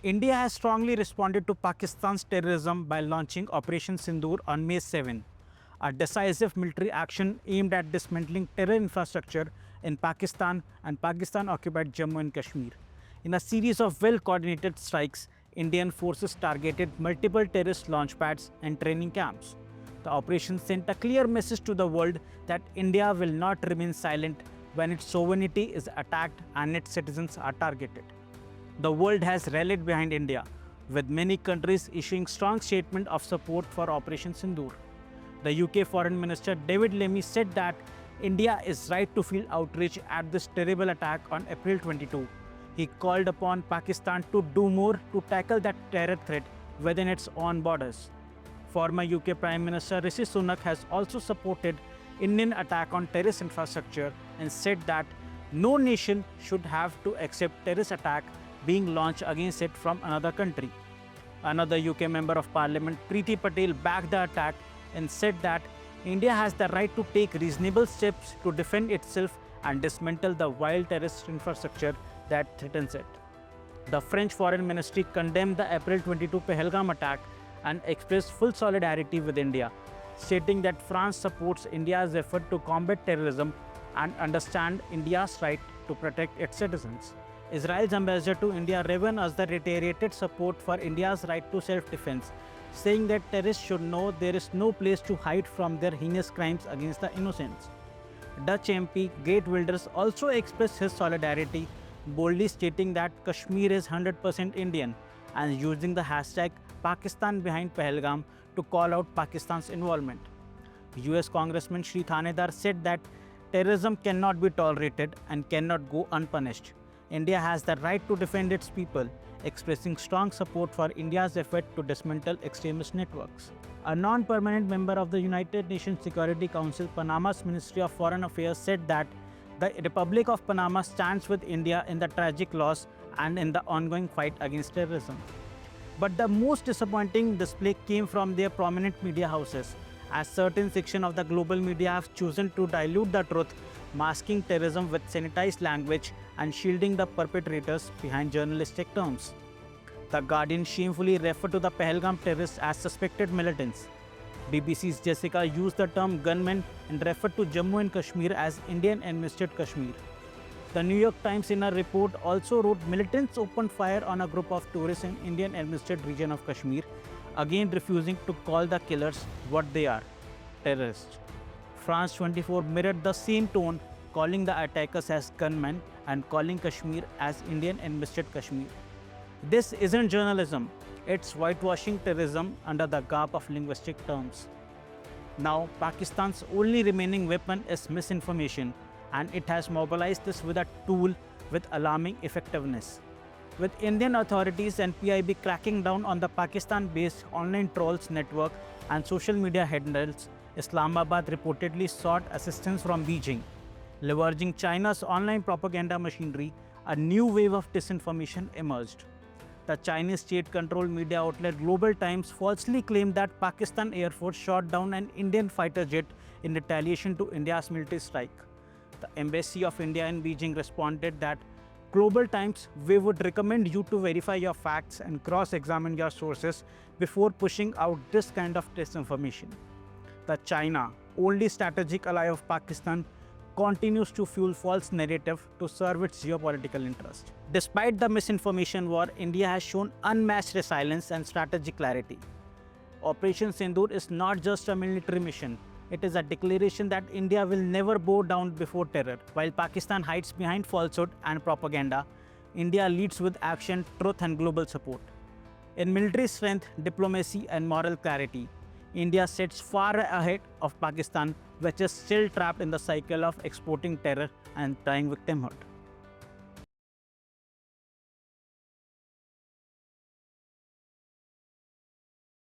India has strongly responded to Pakistan's terrorism by launching Operation Sindoor on May 7, a decisive military action aimed at dismantling terror infrastructure in Pakistan and Pakistan-occupied Jammu and Kashmir. In a series of well-coordinated strikes, Indian forces targeted multiple terrorist launchpads and training camps. The operation sent a clear message to the world that India will not remain silent when its sovereignty is attacked and its citizens are targeted. The world has rallied behind India, with many countries issuing strong statements of support for Operation Sindoor. The UK Foreign Minister David Lammy said that India is right to feel outrage at this terrible attack on April 22. He called upon Pakistan to do more to tackle that terror threat within its own borders. Former UK Prime Minister Rishi Sunak has also supported Indian attack on terrorist infrastructure and said that no nation should have to accept terrorist attack being launched against it from another country. Another UK Member of Parliament, Preeti Patel, backed the attack and said that India has the right to take reasonable steps to defend itself and dismantle the wild terrorist infrastructure that threatens it. The French Foreign Ministry condemned the April 22 Pahalgam attack and expressed full solidarity with India, stating that France supports India's effort to combat terrorism and understands India's right to protect its citizens. Israel's ambassador to India, Revan Azhar, reiterated support for India's right to self-defense, saying that terrorists should know there is no place to hide from their heinous crimes against the innocents. Dutch MP Geert Wilders also expressed his solidarity, boldly stating that Kashmir is 100% Indian and using the hashtag Pakistan behind Pahalgam to call out Pakistan's involvement. US Congressman Shri Thanedar said that terrorism cannot be tolerated and cannot go unpunished. India has the right to defend its people, expressing strong support for India's effort to dismantle extremist networks. A non-permanent member of the United Nations Security Council, Panama's Ministry of Foreign Affairs, said that the Republic of Panama stands with India in the tragic loss and in the ongoing fight against terrorism. But the most disappointing display came from their prominent media houses, as certain sections of the global media have chosen to dilute the truth, masking terrorism with sanitized language and shielding the perpetrators behind journalistic terms. The Guardian shamefully referred to the Pahalgam terrorists as suspected militants. BBC's Jessica used the term gunmen and referred to Jammu and Kashmir as Indian-administered Kashmir. The New York Times in a report also wrote militants opened fire on a group of tourists in Indian-administered region of Kashmir, again refusing to call the killers what they are, terrorists. France 24 mirrored the same tone, calling the attackers as gunmen and calling Kashmir as Indian-administered Kashmir. This isn't journalism, it's whitewashing terrorism under the garb of linguistic terms. Now, Pakistan's only remaining weapon is misinformation, and it has mobilized this with a tool with alarming effectiveness. With Indian authorities and PIB cracking down on the Pakistan-based online trolls network and social media handles, Islamabad reportedly sought assistance from Beijing. Leveraging China's online propaganda machinery, a new wave of disinformation emerged. The Chinese state-controlled media outlet Global Times falsely claimed that Pakistan Air Force shot down an Indian fighter jet in retaliation to India's military strike. The Embassy of India in Beijing responded that Global Times, we would recommend you to verify your facts and cross-examine your sources before pushing out this kind of disinformation. The China, only strategic ally of Pakistan, continues to fuel false narrative to serve its geopolitical interest. Despite the misinformation war, India has shown unmatched resilience and strategic clarity. Operation Sindoor is not just a military mission. It is a declaration that India will never bow down before terror. While Pakistan hides behind falsehood and propaganda, India leads with action, truth and global support. In military strength, diplomacy and moral clarity, India sits far ahead of Pakistan, which is still trapped in the cycle of exporting terror and dying victimhood.